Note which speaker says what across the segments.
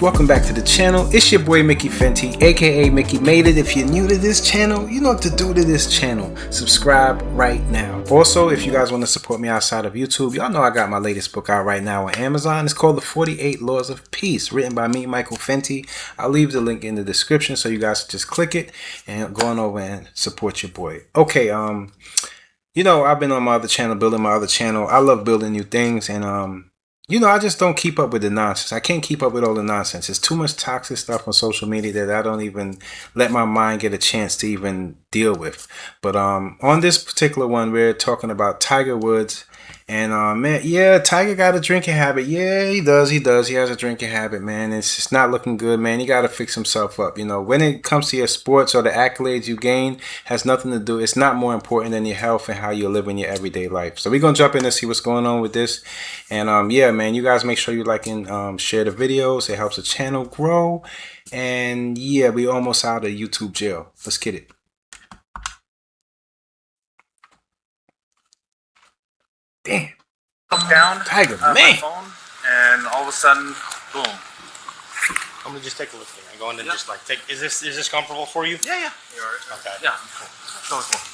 Speaker 1: Welcome back to the channel. It's your boy Mickey Fenty, aka Mickey Made It. If you're new to this channel, you know what to do to this channel. Subscribe right now. Also, if you guys want to support me outside of YouTube, y'all know I got my latest book out right now on Amazon. It's called The 48 Laws of Peace, written by me, Michael Fenty. I'll leave the link in the description so you guys just click it and go on over and support your boy. Okay, you know, I've been on my other channel, building my other channel. I love building new things, and you know, I just don't keep up with the nonsense. I can't keep up with all the nonsense. There's too much toxic stuff on social media that I don't even let my mind get a chance to even deal with. But on this particular one, we're talking about Tiger Woods. And man, yeah, Tiger got a drinking habit. Yeah, he does. He has a drinking habit, man. It's just not looking good, man. He got to fix himself up. You know, when it comes to your sports or the accolades you gain, has nothing to do. It's not more important than your health and how you live in your everyday life. So we're gonna jump in and see what's going on with this. And yeah, man, you guys make sure you like and share the videos. It helps the channel grow. And yeah, we almost out of YouTube jail. Let's get it. Damn.
Speaker 2: Up down,
Speaker 1: Tiger, man.
Speaker 2: my phone, and all of a sudden, boom.
Speaker 3: I'm gonna just take a look here. I'm going to just like take. Is this comfortable for you?
Speaker 2: Yeah. You're all right.
Speaker 3: Okay.
Speaker 2: Yeah. Cool. Totally cool.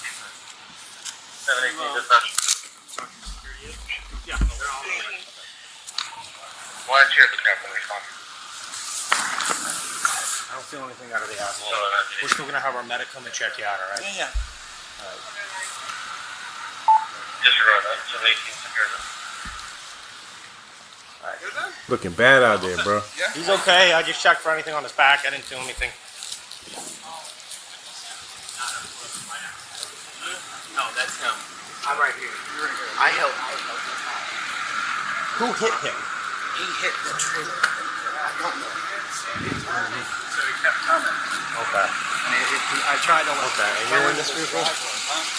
Speaker 2: 718 dispatch. Yeah. They're all right. Why did you have the captain respond?
Speaker 3: I don't feel anything out of the asshole. We're still gonna have our medic come and check you out. All right.
Speaker 2: Yeah.
Speaker 3: All right.
Speaker 2: Disregard that. 718 secure.
Speaker 1: Looking bad out there, bro.
Speaker 2: Yeah.
Speaker 3: He's okay. I just checked for anything on his back. I didn't feel anything.
Speaker 2: No, that's him. I'm right here. You're right here. I helped.
Speaker 3: Who hit him?
Speaker 2: He hit the tree. I don't know. So he kept coming.
Speaker 3: Okay.
Speaker 2: And I tried to.
Speaker 3: Okay. And you're in this vehicle?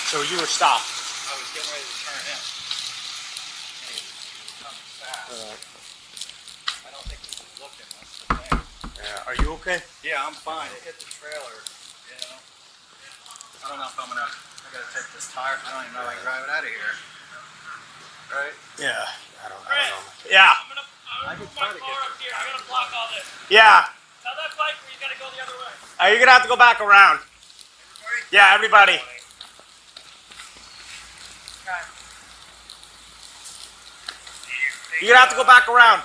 Speaker 3: So you were stopped.
Speaker 2: I was getting ready to turn in. I don't think he was looking. That's the thing.
Speaker 3: Yeah. Are you okay?
Speaker 2: Yeah, I'm fine. It hit the trailer. You know. I don't know if I'm gonna. I gotta take this tire. I don't even know if I can drive it out of here. Right?
Speaker 3: Yeah. I don't know. Yeah.
Speaker 2: I can try to get
Speaker 4: up here. I gotta block all this.
Speaker 3: Yeah.
Speaker 4: Tell that bike where you gotta go the other way.
Speaker 3: You're gonna have to go back around.
Speaker 4: Everybody?
Speaker 3: Yeah, everybody. You're gonna have to go back around.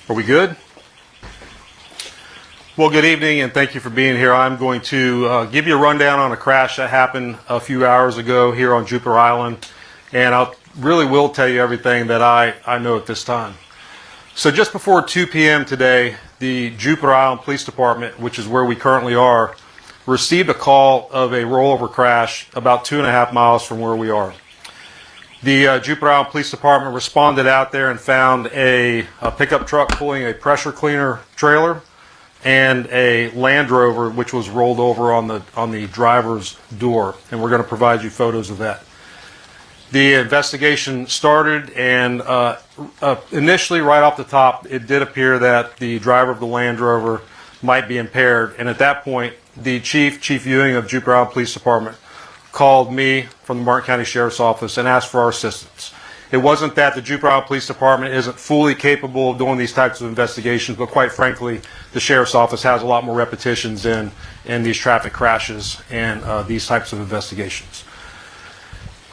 Speaker 5: Are we good? Well, good evening and thank you for being here. I'm going to give you a rundown on a crash that happened a few hours ago here on Jupiter Island, and I really will tell you everything that I know at this time. So just before 2 p.m. today, the Jupiter Island Police Department, which is where we currently are, received a call of a rollover crash about 2.5 miles from where we are. The Jupiter Island Police Department responded out there and found a pickup truck pulling a pressure cleaner trailer and a Land Rover which was rolled over on the driver's door, and we're going to provide you photos of that. The investigation started, and initially right off the top it did appear that the driver of the Land Rover might be impaired, and at that point the Chief Ewing of Jupiter Island Police Department called me from the Martin County Sheriff's Office and asked for our assistance. It wasn't that the Jupiter Island Police Department isn't fully capable of doing these types of investigations, but quite frankly, the Sheriff's Office has a lot more repetitions in these traffic crashes and these types of investigations.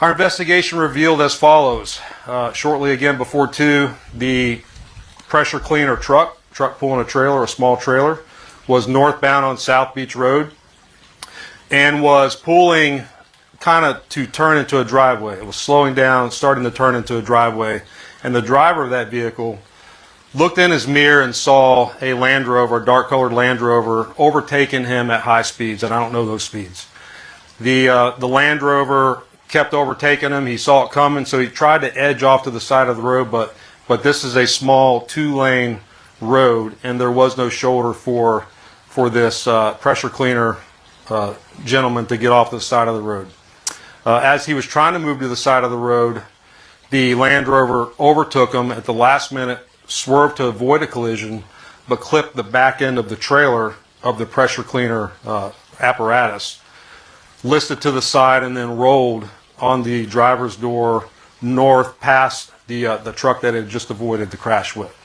Speaker 5: Our investigation revealed as follows. Shortly again before 2, the pressure cleaner truck pulling a trailer, a small trailer, was northbound on South Beach Road and was pulling kind of to turn into a driveway. It was slowing down, starting to turn into a driveway, and the driver of that vehicle looked in his mirror and saw a Land Rover, a dark-colored Land Rover, overtaking him at high speeds, and I don't know those speeds. The Land Rover kept overtaking him. He saw it coming, so he tried to edge off to the side of the road, but this is a small 2-lane road, and there was no shoulder for this pressure cleaner gentleman to get off the side of the road. As he was trying to move to the side of the road, the Land Rover overtook him at the last minute, swerved to avoid a collision, but clipped the back end of the trailer of the pressure cleaner apparatus, listed to the side, and then rolled on the driver's door north past the truck that had just avoided the crash with.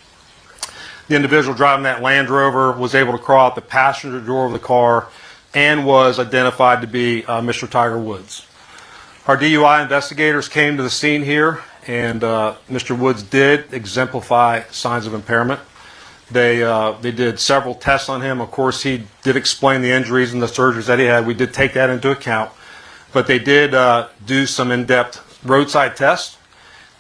Speaker 5: The individual driving that Land Rover was able to crawl out the passenger door of the car and was identified to be Mr. Tiger Woods. Our DUI investigators came to the scene here, and Mr. Woods did exemplify signs of impairment. They did several tests on him. Of course, he did explain the injuries and the surgeries that he had. We did take that into account. But they did do some in-depth roadside tests,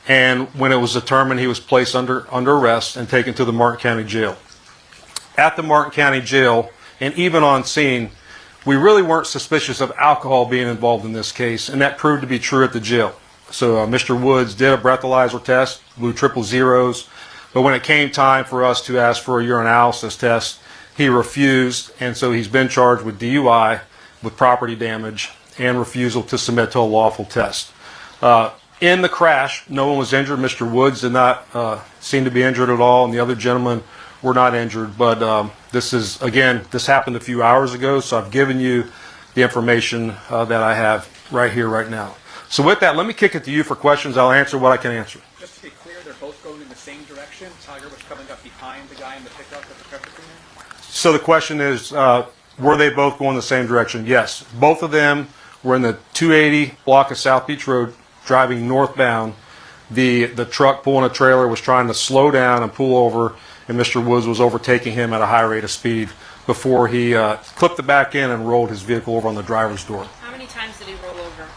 Speaker 5: and when it was determined, he was placed under arrest and taken to the Martin County Jail. At the Martin County Jail, and even on scene, we really weren't suspicious of alcohol being involved in this case, and that proved to be true at the jail. So Mr. Woods did a breathalyzer test, blew triple zeros, but when it came time for us to ask for a urinalysis test, he refused, and so he's been charged with DUI, with property damage, and refusal to submit to a lawful test. In the crash, no one was injured. Mr. Woods did not seem to be injured at all, and the other gentlemen were not injured. But this happened a few hours ago, so I've given you the information that I have right here, right now. So with that, let me kick it to you for questions. I'll answer what I can answer.
Speaker 2: Just to be clear, they're both going in the same direction. Tiger was coming up behind the guy in the pickup with the pressure cleaner.
Speaker 5: So the question is, were they both going the same direction? Yes. Both of them were in the 280 block of South Beach Road, driving northbound. The truck pulling a trailer was trying to slow down and pull over, and Mr. Woods was overtaking him at a high rate of speed before he clipped the back end and rolled his vehicle over on the driver's door.
Speaker 6: How many times did he roll over?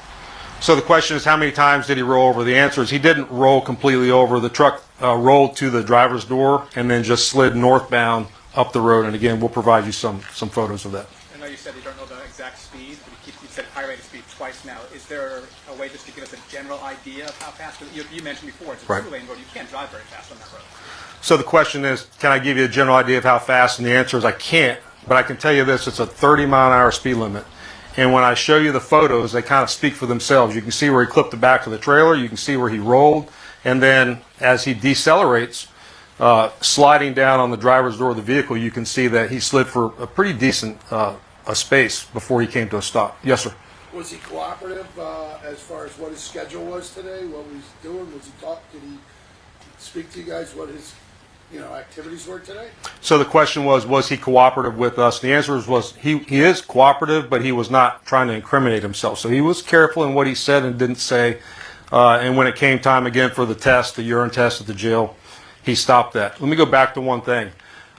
Speaker 5: So the question is, how many times did he roll over? The answer is he didn't roll completely over. The truck rolled to the driver's door and then just slid northbound up the road. And again, we'll provide you some photos of that.
Speaker 2: I know you said you don't know the exact speed, but you said high rate of speed twice now. Is there a way just to give us a general idea of how fast? You mentioned before, it's a
Speaker 5: Right.
Speaker 2: two-lane road. You can't drive very fast on that road.
Speaker 5: So the question is, can I give you a general idea of how fast? And the answer is I can't, but I can tell you this, it's a 30-mile-an-hour speed limit. And when I show you the photos, they kind of speak for themselves. You can see where he clipped the back of the trailer, you can see where he rolled, and then as he decelerates, sliding down on the driver's door of the vehicle, you can see that he slid for a pretty decent a space before he came to a stop. Yes, sir.
Speaker 7: Was he cooperative as far as what his schedule was today? What he was doing? Was he Did he speak to you guys what his activities were today?
Speaker 5: So the question was he cooperative with us? The answer was he is cooperative, but he was not trying to incriminate himself. So he was careful in what he said and didn't say. And when it came time again for the test, the urine test at the jail, he stopped that. Let me go back to one thing.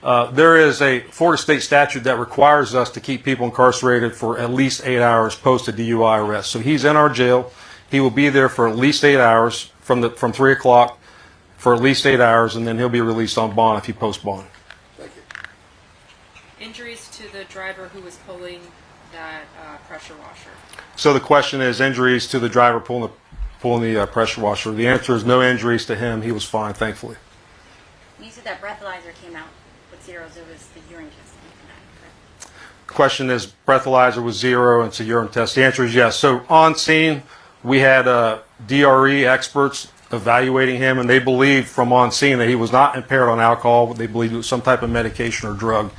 Speaker 5: There is a Florida state statute that requires us to keep people incarcerated for at least 8 hours post a DUI arrest. So he's in our jail. He will be there for at least 8 hours from 3 o'clock for at least 8 hours, and then he'll be released on bond if he posts bond.
Speaker 7: Thank you.
Speaker 6: Injuries to the driver who was pulling that pressure washer.
Speaker 5: So the question is injuries to the driver pulling the pressure washer. The answer is no injuries to him. He was fine, thankfully.
Speaker 8: You said that breathalyzer came out with zeros. It was the urine test that came out, correct?
Speaker 5: Question is breathalyzer was 0 and it's a urine test. The answer is yes. So on scene, we had DRE experts evaluating him, and they believed from on scene that he was not impaired on alcohol. They believed it was some type of medication or drug.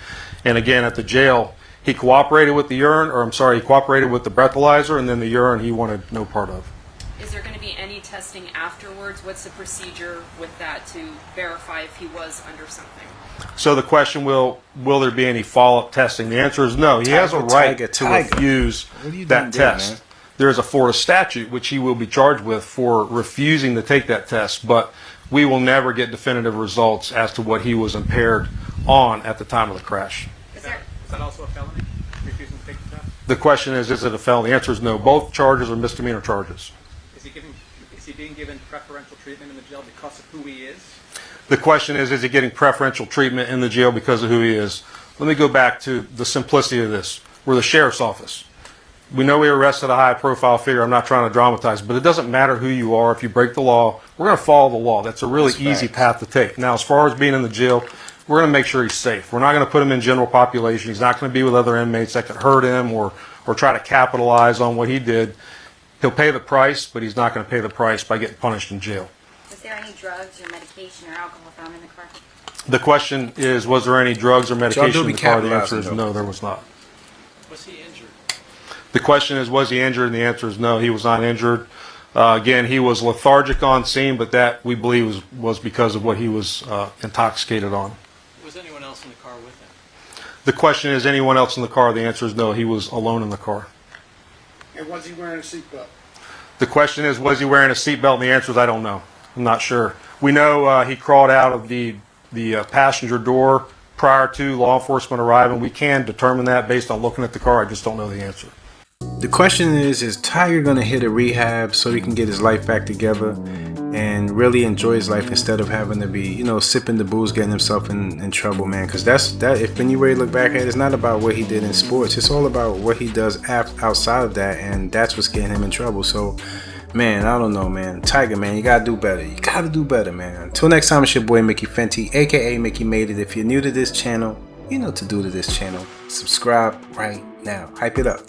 Speaker 5: And again, at the jail, he cooperated with the he cooperated with the breathalyzer, and then the urine he wanted no part of.
Speaker 6: Is there going to be any testing afterwards? What's the procedure with that to verify if he was under something?
Speaker 5: So the question, will there be any follow-up testing? The answer is no. He has a right to refuse that test. There is a Florida statute which he will be charged with for refusing to take that test, but we will never get definitive results as to what he was impaired on at the time of the crash.
Speaker 2: Is that also a felony? Refusing to take the test?
Speaker 5: The question is it a felony? The answer is no. Both charges are misdemeanor charges.
Speaker 2: Is he being given preferential treatment in the jail because of who he is?
Speaker 5: The question is he getting preferential treatment in the jail because of who he is? Let me go back to the simplicity of this. We're the sheriff's office. We know we arrested a high-profile figure. I'm not trying to dramatize, but it doesn't matter who you are. If you break the law, we're going to follow the law. That's a really easy path to take. Now, as far as being in the jail, we're going to make sure he's safe. We're not going to put him in general population. He's not going to be with other inmates that could hurt him or try to capitalize on what he did. He'll pay the price, but he's not going to pay the price by getting punished in jail.
Speaker 8: Was there any drugs or medication or alcohol found in the car?
Speaker 5: The question is, was there any drugs or medication in the car? The answer is
Speaker 1: capitalizing,
Speaker 5: no, there was not.
Speaker 4: Was he injured?
Speaker 5: The question is, was he injured? And the answer is no, he was not injured. Again, he was lethargic on scene, but that we believe was because of what he was intoxicated on.
Speaker 4: Was anyone else in the car with him?
Speaker 5: The question is, anyone else in the car? The answer is no, he was alone in the car.
Speaker 7: And was he wearing a seatbelt?
Speaker 5: The question is, was he wearing a seatbelt? And the answer is, I don't know. I'm not sure. We know he crawled out of the passenger door prior to law enforcement arriving. We can determine that based on looking at the car. I just don't know the answer.
Speaker 1: The question is Tiger gonna hit a rehab so he can get his life back together and really enjoy his life instead of having to be, you know, sipping the booze, getting himself in trouble, man? Because if when you really look back at it, it's not about what he did in sports. It's all about what he does outside of that, and that's what's getting him in trouble. So, man, I don't know, man. Tiger, man, you gotta do better. You gotta do better, man. Until next time, it's your boy Mickey Fenty, aka Mickey Made It. If you're new to this channel, you know what to do to this channel. Subscribe right now. Hype it up.